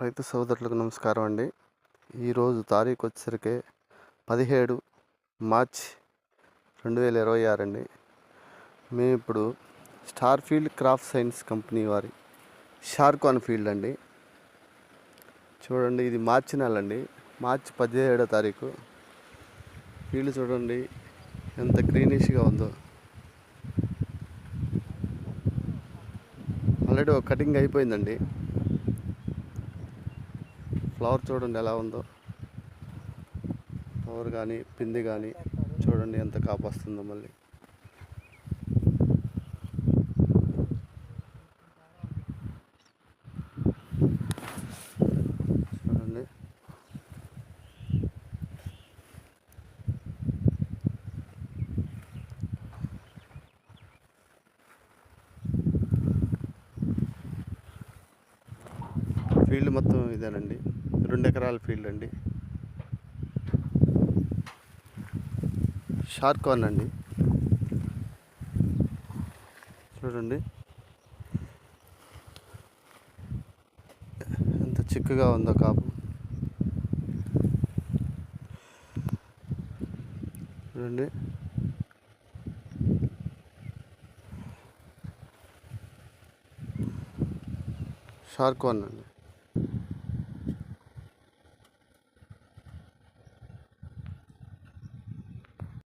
రైతు సోదరులకు నమస్కారం అండి. ఈరోజు తారీఖు వచ్చేసరికి 17 మార్చ్ 2026 అండి. మేము ఇప్పుడు star field crop science company వారి షార్కాన్ ఫీల్డ్ అండి. చూడండి, ఇది మార్చి నెల అండి. మార్చి 17వ తారీఖు. ఫీల్డ్ చూడండి ఎంత గ్రీనిష్గా ఉందో. ఆల్రెడీ ఒక కటింగ్ అయిపోయిందండి. ఫ్లవర్ చూడండి ఎలా ఉందో. ఫ్లవర్ కానీ పిండి కానీ చూడండి ఎంత కాపు వస్తుందో. మళ్ళీ చూడండి, ఫీల్డ్ మొత్తం ఇదేనండి. 2 ఎకరాల ఫీల్డ్ అండి. షార్కాన్ అండి. చూడండి ఎంత చిక్కగా ఉందో కాపు. చూడండి, షార్కాన్ అండి.